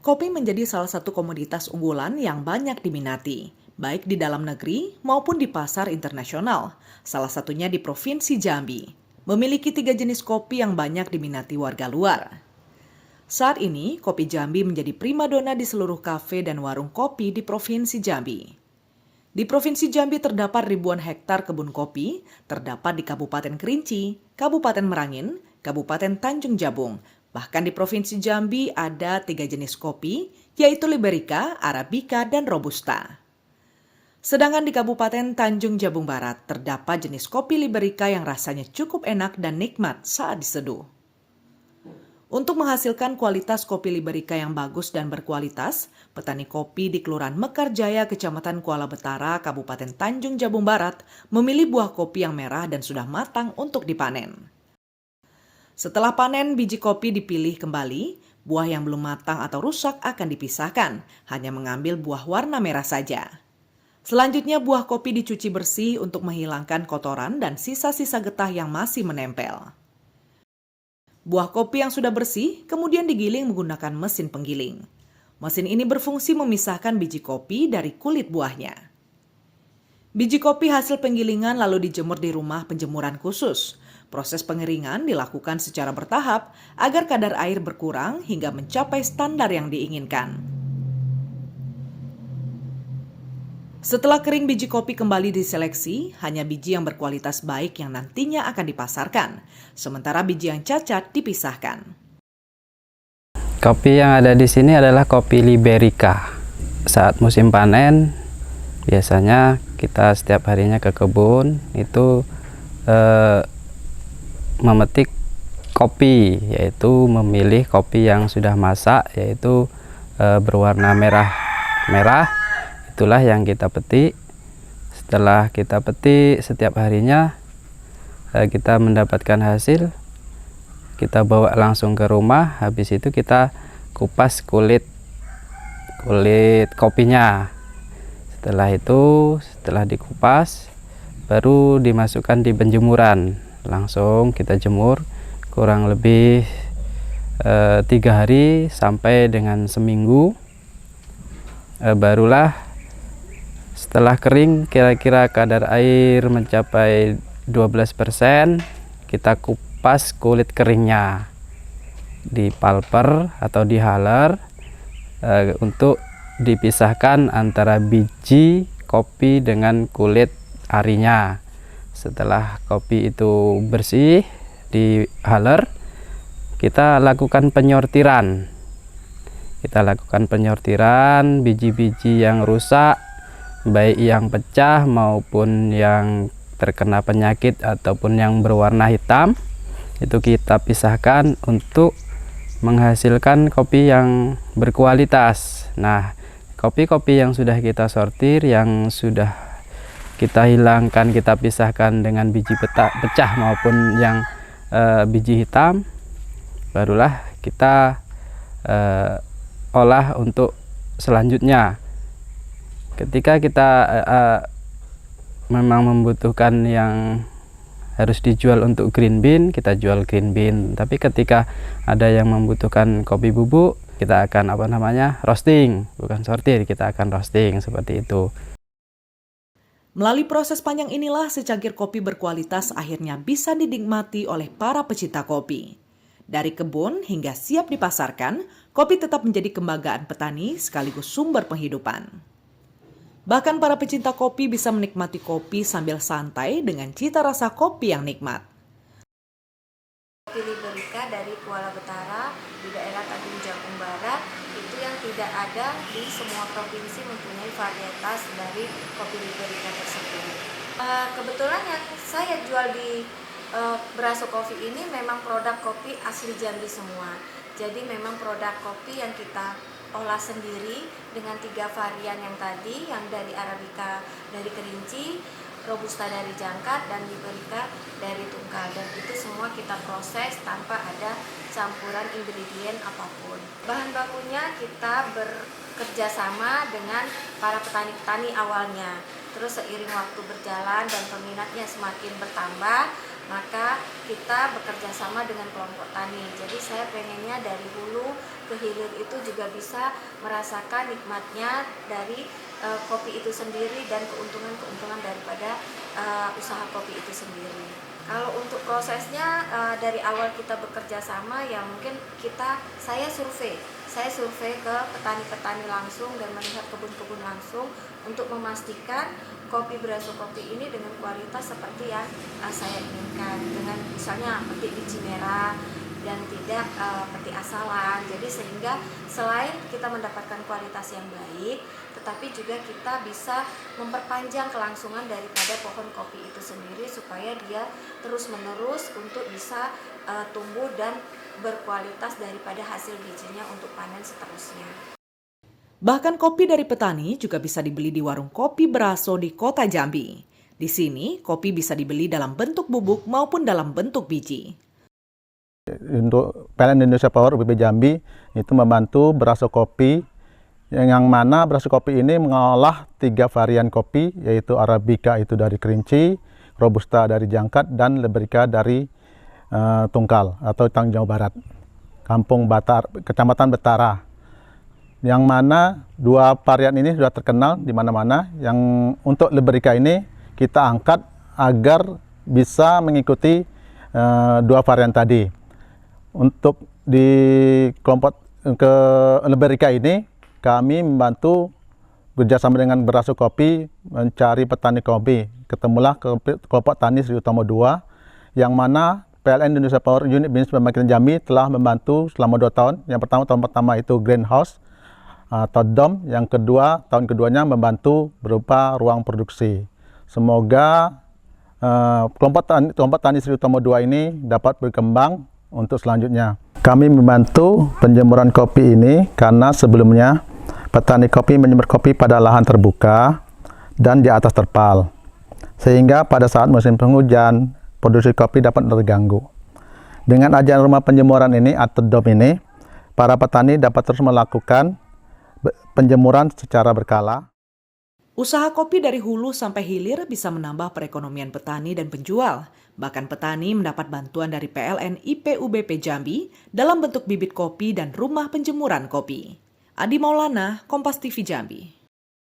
Kopi menjadi salah satu komoditas unggulan yang banyak diminati, baik di dalam negeri maupun di pasar internasional, salah satunya di Provinsi Jambi. Memiliki 3 jenis kopi yang banyak diminati warga luar. Saat ini, kopi Jambi menjadi primadona di seluruh kafe dan warung kopi di Provinsi Jambi. Di Provinsi Jambi terdapat ribuan hektar kebun kopi, terdapat di Kabupaten Kerinci, Kabupaten Merangin, Kabupaten Tanjung Jabung. Bahkan di Provinsi Jambi ada 3 jenis kopi, yaitu Liberica, Arabica, dan Robusta. Sedangkan di Kabupaten Tanjung Jabung Barat terdapat jenis kopi Liberica yang rasanya cukup enak dan nikmat saat diseduh. Untuk menghasilkan kualitas kopi Liberica yang bagus dan berkualitas, petani kopi di Kelurahan Mekarjaya, Kecamatan Kuala Betara, Kabupaten Tanjung Jabung Barat, memilih buah kopi yang merah dan sudah matang untuk dipanen. Setelah panen, biji kopi dipilih kembali, buah yang belum matang atau rusak akan dipisahkan, hanya mengambil buah warna merah saja. Selanjutnya, buah kopi dicuci bersih untuk menghilangkan kotoran dan sisa-sisa getah yang masih menempel. Buah kopi yang sudah bersih kemudian digiling menggunakan mesin penggiling. Mesin ini berfungsi memisahkan biji kopi dari kulit buahnya. Biji kopi hasil penggilingan lalu dijemur di rumah penjemuran khusus. Proses pengeringan dilakukan secara bertahap agar kadar air berkurang hingga mencapai standar yang diinginkan. Setelah kering, biji kopi kembali diseleksi, hanya biji yang berkualitas baik yang nantinya akan dipasarkan, sementara biji yang cacat dipisahkan. Kopi yang ada di sini adalah kopi Liberica. Saat musim panen, biasanya kita setiap harinya ke kebun itu memetik kopi, yaitu memilih kopi yang sudah masak, yaitu berwarna merah. Itulah yang kita petik. Setelah kita petik setiap harinya, kita mendapatkan hasil, kita bawa langsung ke rumah. Habis itu kita kupas kulit kopinya. Setelah dikupas, baru dimasukkan di penjemuran. Langsung kita jemur kurang lebih 3 hari sampai dengan seminggu. Barulah setelah kering, kira-kira kadar air mencapai 12%, kita kupas kulit keringnya di pulper atau di haler untuk dipisahkan antara biji kopi dengan kulit arinya. Setelah kopi itu bersih di haler, kita lakukan penyortiran. Biji-biji yang rusak, baik yang pecah maupun yang terkena penyakit ataupun yang berwarna hitam, itu kita pisahkan untuk menghasilkan kopi yang berkualitas. Nah, kopi-kopi yang sudah kita sortir, yang sudah kita hilangkan, kita pisahkan dengan biji pecah maupun yang biji hitam, barulah kita olah untuk selanjutnya. Ketika kita memang membutuhkan yang harus dijual untuk green bean, kita jual green bean. Tapi ketika ada yang membutuhkan kopi bubuk, kita akan roasting, bukan sortir, kita akan roasting seperti itu. Melalui proses panjang inilah secangkir kopi berkualitas akhirnya bisa dinikmati oleh para pecinta kopi. Dari kebun hingga siap dipasarkan, kopi tetap menjadi kebanggaan petani sekaligus sumber penghidupan. Bahkan para pecinta kopi bisa menikmati kopi sambil santai dengan cita rasa kopi yang nikmat. Kopi Liberica dari Kuala Betara di daerah Tanjung Jabung Barat itu yang tidak ada di semua provinsi mempunyai varietas dari kopi Liberica tersebut. Kebetulan yang saya jual di Beraso Coffee ini memang produk kopi asli Jambi semua. Jadi memang produk kopi yang kita olah sendiri dengan 3 varian yang tadi, yang dari Arabica dari Kerinci, Robusta dari Jangkat, dan Liberica dari Tungkal. Dan itu semua kita proses tanpa ada campuran ingredient apapun. Bahan bakunya kita bekerja sama dengan para petani-petani awalnya. Terus seiring waktu berjalan dan peminatnya semakin bertambah, maka kita bekerja sama dengan kelompok tani. Jadi saya pengennya dari hulu ke hilir itu juga bisa merasakan nikmatnya dari kopi itu sendiri dan keuntungan-keuntungan daripada usaha kopi itu sendiri. Kalau untuk prosesnya dari awal kita bekerja sama, ya mungkin saya survei ke petani-petani langsung dan melihat kebun-kebun langsung untuk memastikan kopi Brasso Kopi ini dengan kualitas seperti yang saya inginkan, dengan misalnya petik biji merah dan tidak petik asalan. Jadi sehingga selain kita mendapatkan kualitas yang baik, tetapi juga kita bisa memperpanjang kelangsungan daripada pohon kopi itu sendiri supaya dia terus-menerus untuk bisa tumbuh dan berkualitas daripada hasil bijinya untuk panen seterusnya. Bahkan kopi dari petani juga bisa dibeli di warung kopi Brasso di Kota Jambi. Di sini, kopi bisa dibeli dalam bentuk bubuk maupun dalam bentuk biji. Untuk PLN Indonesia Power UPB Jambi itu membantu Brasso Kopi, yang mana Brasso Kopi ini mengolah 3 varian kopi, yaitu Arabica itu dari Kerinci, Robusta dari Jangkat, dan Liberica dari Tungkal atau Tanggung Jawa Barat, Kecamatan Betara. Yang mana 2 varian ini sudah terkenal di mana-mana. Yang untuk Liberica ini kita angkat agar bisa mengikuti 2 varian tadi. Untuk di kelompok ke Liberica ini kami membantu bekerjasama dengan Brasso Kopi mencari petani kopi. Ketemulah kelompok tani Sri Utomo 2, yang mana PLN Indonesia Power Unit Bisnis Pembangkitan Jambi telah membantu selama 2 tahun. Yang tahun pertama itu greenhouse atau dom, yang kedua tahun keduanya membantu berupa ruang produksi. Semoga kelompok tani Sri Utomo 2 ini dapat berkembang untuk selanjutnya. Kami membantu penjemuran kopi ini karena sebelumnya petani kopi menjemur kopi pada lahan terbuka dan di atas terpal, sehingga pada saat musim penghujan produksi kopi dapat terganggu. Dengan adanya rumah penjemuran ini atau dom ini, para petani dapat terus melakukan penjemuran secara berkala. Usaha kopi dari hulu sampai hilir bisa menambah perekonomian petani dan penjual. Bahkan petani mendapat bantuan dari PLN IPUBP Jambi dalam bentuk bibit kopi dan rumah penjemuran kopi. Adi Maulana, Kompas TV Jambi.